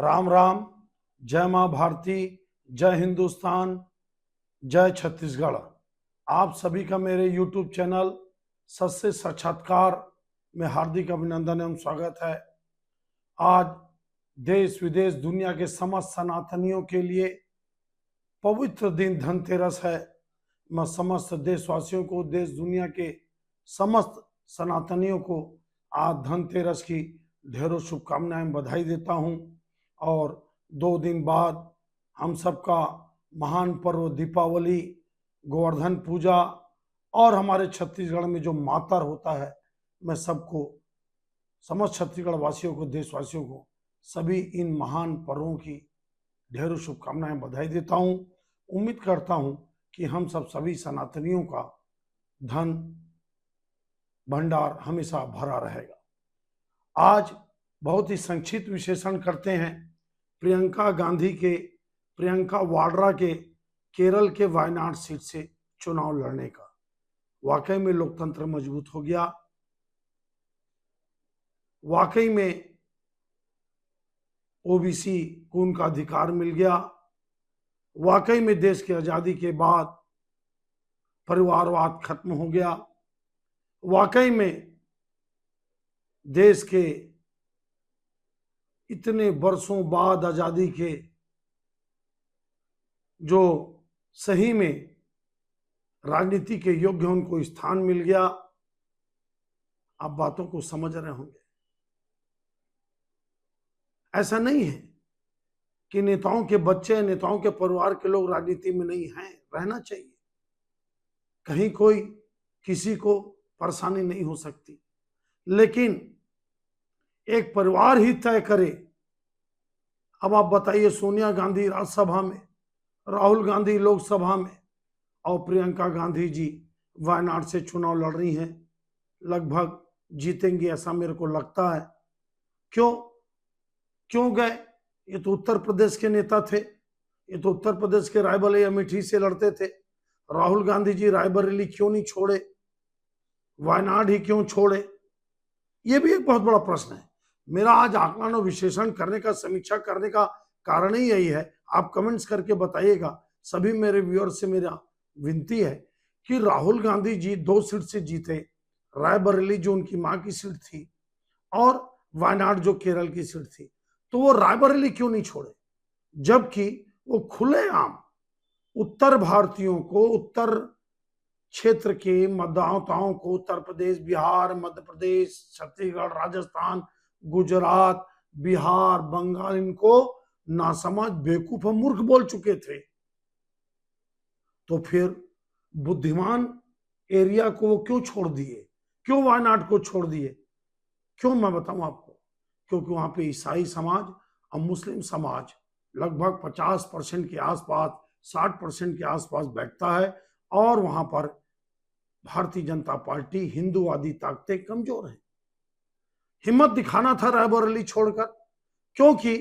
राम राम। जय माँ भारती, जय हिंदुस्तान, जय छत्तीसगढ़। आप सभी का मेरे YouTube चैनल सत्य साक्षात्कार में हार्दिक अभिनंदन एवं स्वागत है। आज देश विदेश दुनिया के समस्त सनातनियों के लिए पवित्र दिन धनतेरस है। मैं समस्त देशवासियों को, देश दुनिया के समस्त सनातनियों को आज धनतेरस की ढेरों शुभकामनाएं, बधाई देता हूं। और 2 दिन बाद हम सबका महान पर्व दीपावली, गोवर्धन पूजा और हमारे छत्तीसगढ़ में जो मातर होता है, मैं सबको, समस्त छत्तीसगढ़ वासियों को, देशवासियों को सभी इन महान पर्वों की ढेरों शुभकामनाएं, बधाई देता हूं। उम्मीद करता हूं कि हम सब सभी सनातनियों का धन भंडार हमेशा भरा रहेगा। आज बहुत ही संक्षिप्त विश्लेषण करते हैं प्रियंका वाड्रा के केरल के वायनाड सीट से चुनाव लड़ने का। वाकई में लोकतंत्र मजबूत हो गया, वाकई में ओबीसी को उनका अधिकार मिल गया, वाकई में देश की आजादी के बाद परिवारवाद खत्म हो गया, वाकई में देश के इतने वर्षों बाद आजादी के जो सही में राजनीति के योग्य उनको स्थान मिल गया। आप बातों को समझ रहे होंगे। ऐसा नहीं है कि नेताओं के बच्चे, नेताओं के परिवार के लोग राजनीति में नहीं हैं, रहना चाहिए। कहीं कोई किसी को परेशानी नहीं हो सकती, लेकिन एक परिवार ही तय करे। अब आप बताइए, सोनिया गांधी राज्यसभा में, राहुल गांधी लोकसभा में और प्रियंका गांधी जी वायनाड से चुनाव लड़ रही हैं। लगभग जीतेंगी ऐसा मेरे को लगता है। क्यों गए? ये तो उत्तर प्रदेश के नेता थे, ये तो उत्तर प्रदेश के रायबरेली अमेठी से लड़ते थे। राहुल गांधी जी रायबरेली क्यों नहीं छोड़े, वायनाड ही क्यों छोड़े? ये भी एक बहुत बड़ा प्रश्न है। मेरा आज आकलन और विश्लेषण करने का, समीक्षा करने का कारण ही यही है। आप कमेंट्स करके बताइएगा। सभी मेरे व्यूअर्स से मेरा विनती है कि राहुल गांधी जी 2 सीट से जीते, रायबरेली जो उनकी मां की सीट थी और वायनाड जो केरल की सीट थी, तो वो रायबरेली क्यों नहीं छोड़े? जबकि वो खुलेआम उत्तर भारतीयों को, उत्तर क्षेत्र के मतदाताओं को, उत्तर प्रदेश, बिहार, मध्य प्रदेश, छत्तीसगढ़, राजस्थान, गुजरात, बिहार, बंगाल, इनको नासमझ, बेवकूफ और मूर्ख बोल चुके थे। तो फिर बुद्धिमान एरिया को वो क्यों छोड़ दिए? क्यों वायनाड को छोड़ दिए? क्यों? मैं बताऊं आपको। क्योंकि वहां पे ईसाई समाज और मुस्लिम समाज लगभग 50% के आसपास, 60% के आसपास बैठता है, और वहां पर भारतीय जनता पार्टी, हिंदूवादी ताकतें कमजोर हैं। हिम्मत दिखाना था रायबरेली छोड़कर, क्योंकि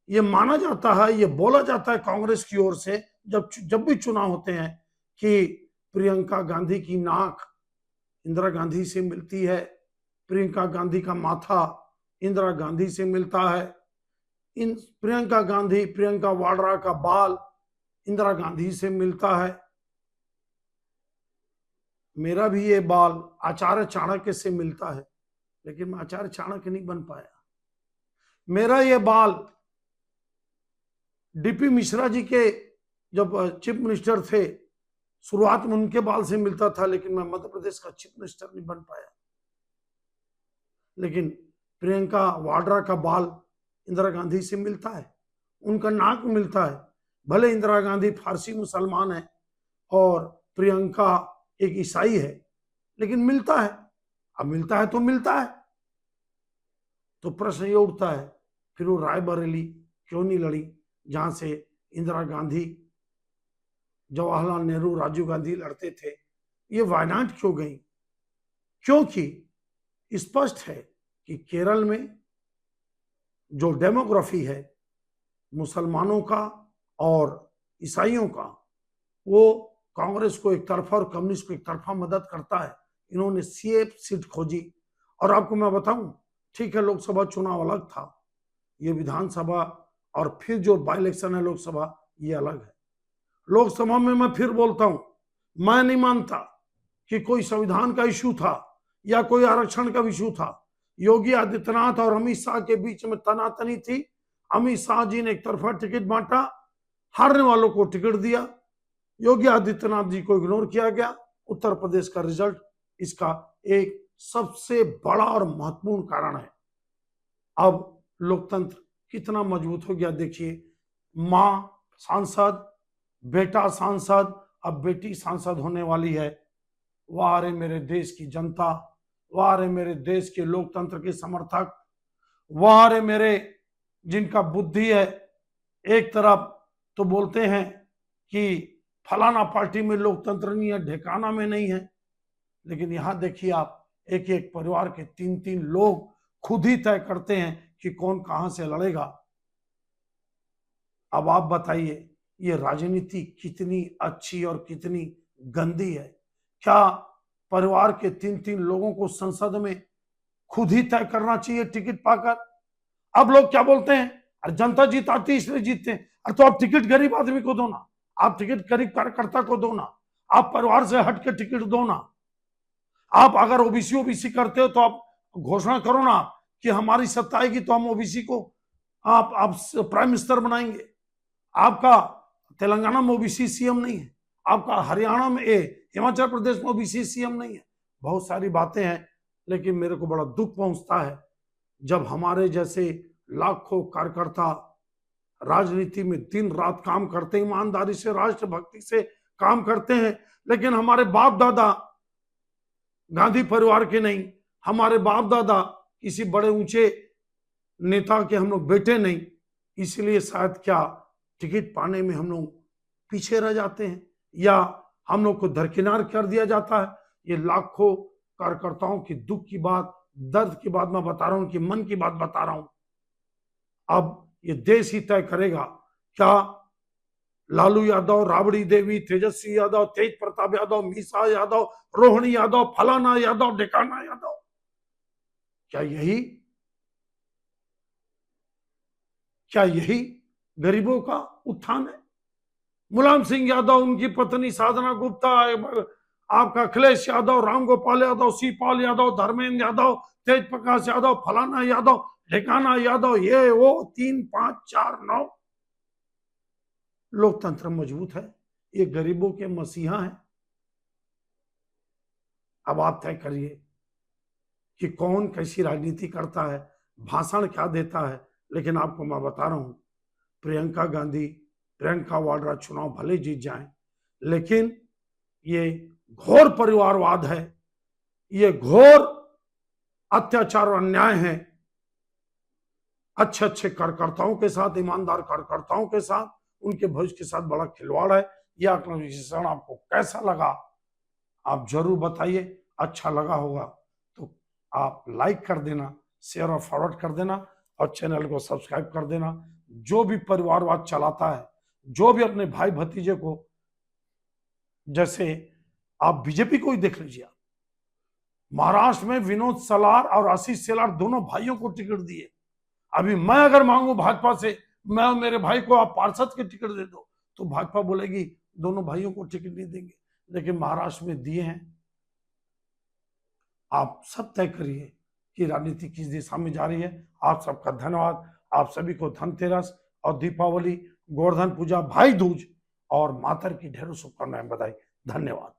ये माना जाता है, ये बोला जाता है कांग्रेस की ओर से, जब भी चुनाव होते हैं, कि प्रियंका गांधी की नाक इंदिरा गांधी से मिलती है, प्रियंका गांधी का माथा इंदिरा गांधी से मिलता है, प्रियंका वाड्रा का बाल इंदिरा गांधी से मिलता है। मेरा भी ये बाल आचार्य चाणक्य से मिलता है, लेकिन मैं आचार्य चाणक्य नहीं बन पाया। मेरा ये बाल डीपी मिश्रा जी के जब चीफ मिनिस्टर थे, शुरुआत में उनके बाल से मिलता था, लेकिन मैं मध्य प्रदेश का चीफ मिनिस्टर नहीं बन पाया। लेकिन प्रियंका वाड्रा का बाल इंदिरा गांधी से मिलता है, उनका नाक मिलता है। भले इंदिरा गांधी फारसी मुसलमान है और प्रियंका एक ईसाई है, लेकिन मिलता है। अब मिलता है तो मिलता है। तो प्रश्न ये उठता है, फिर वो रायबरेली क्यों नहीं लड़ी, जहां से इंदिरा गांधी, जवाहरलाल नेहरू, राजीव गांधी लड़ते थे? ये वायनाड क्यों गई? क्योंकि स्पष्ट है कि केरल में जो डेमोग्राफी है मुसलमानों का और ईसाइयों का, वो कांग्रेस को एक तरफा और कम्युनिस्ट को एक तरफा मदद करता है। इन्होंने सीट खोजी। और आपको मैं बताऊं, ठीक है, लोकसभा चुनाव अलग था, ये विधानसभा और फिर जो बाई इलेक्शन है लोकसभा, ये अलग है। लोकसभा में मैं फिर बोलता हूं, मैं नहीं मानता कि कोई संविधान का इश्यू था या कोई आरक्षण का इश्यू था। योगी आदित्यनाथ और अमित शाह के बीच में तनातनी थी। अमित शाह जी ने एक तरफा टिकट बांटा, हारने वालों को टिकट दिया, योगी आदित्यनाथ जी को इग्नोर किया गया। उत्तर प्रदेश का रिजल्ट इसका एक सबसे बड़ा और महत्वपूर्ण कारण है। अब लोकतंत्र कितना मजबूत हो गया देखिए, मां सांसद, बेटा सांसद, अब बेटी सांसद होने वाली है। वाह रे मेरे देश की जनता, वाह रे मेरे देश के लोकतंत्र के समर्थक, वाह रे मेरे जिनका बुद्धि है। एक तरफ तो बोलते हैं कि फलाना पार्टी में लोकतंत्र नहीं है, ढेकाना में नहीं है, लेकिन यहां देखिए आप, एक एक परिवार के 3-3 लोग खुद ही तय करते हैं कि कौन कहां से लड़ेगा। अब आप बताइए, ये राजनीति कितनी अच्छी और कितनी गंदी है। क्या परिवार के 3-3 लोगों को संसद में खुद ही तय करना चाहिए टिकट पाकर? अब लोग क्या बोलते हैं, अरे जनता जिताती इसलिए जीतते हैं। अरे तो आप टिकट गरीब आदमी को दो ना, आप टिकट गरीब कार्यकर्ता को दो ना, आप परिवार से हट के टिकट दो ना। आप अगर ओबीसी करते हो तो आप घोषणा करो ना कि हमारी सत्ता आएगी तो हम ओबीसी को आप प्राइम मिनिस्टर बनाएंगे। आपका तेलंगाना में ओबीसी सीएम नहीं है, आपका हरियाणा में हिमाचल प्रदेश में ओबीसी सीएम नहीं है। बहुत सारी बातें हैं, लेकिन मेरे को बड़ा दुख पहुंचता है जब हमारे जैसे लाखों कार्यकर्ता राजनीति में दिन रात काम करते हैं, ईमानदारी से, राष्ट्रभक्ति से काम करते हैं, लेकिन हमारे बाप दादा गांधी परिवार के नहीं, हमारे बाप दादा किसी बड़े ऊंचे नेता के हम लोग बेटे नहीं, इसलिए शायद क्या टिकट पाने में हम लोग पीछे रह जाते हैं या हम लोग को दरकिनार कर दिया जाता है। ये लाखों कार्यकर्ताओं की दुख की बात, दर्द की बात मैं बता रहा हूं, कि मन की बात बता रहा हूं। अब ये देश ही तय करेगा, क्या लालू यादव, राबड़ी देवी, तेजस्वी यादव, तेज प्रताप यादव, मीसा यादव, रोहिणी यादव, फलाना यादव, ढेकाना यादव, क्या यही गरीबों का उत्थान है? मुलायम सिंह यादव, उनकी पत्नी साधना गुप्ता, आपका अखिलेश यादव, रामगोपाल यादव, सीपाल यादव, धर्मेंद्र यादव, तेज प्रकाश यादव, फलाना यादव, ढेकाना यादव, ये वो 3, 5, 4, 9। लोकतंत्र मजबूत है, ये गरीबों के मसीहा हैं। अब आप तय करिए कि कौन कैसी राजनीति करता है, भाषण क्या देता है। लेकिन आपको मैं बता रहा हूं, प्रियंका वाड्रा चुनाव भले जीत जाएं, लेकिन ये घोर परिवारवाद है, ये घोर अत्याचार और अन्याय है। अच्छे अच्छे कार्यकर्ताओं के साथ, ईमानदार कार्यकर्ताओं के साथ, उनके भविष्य के साथ बड़ा खिलवाड़ है। यह आकलन विश्लेषण आपको कैसा लगा आप जरूर बताइए। अच्छा लगा होगा तो आप लाइक कर देना, शेयर और फॉरवर्ड कर देना, और चैनल को सब्सक्राइब कर देना। जो भी परिवारवाद चलाता है, जो भी अपने भाई भतीजे को, जैसे आप बीजेपी को ही देख लीजिए, महाराष्ट्र में विनोद सलार और आशीष शेलार दोनों भाइयों को टिकट दिए। अभी मैं अगर मांगू भाजपा से, मैं मेरे भाई को आप पार्षद के टिकट दे दो, तो भाजपा बोलेगी दोनों भाइयों को टिकट नहीं देंगे, लेकिन महाराष्ट्र में दिए हैं। आप सब तय करिए कि राजनीति किस दिशा में जा रही है। आप सबका धन्यवाद। आप सभी को धनतेरस और दीपावली, गोवर्धन पूजा, भाई दूज और मातर की ढेरों शुभकामनाएं, बधाई। धन्यवाद।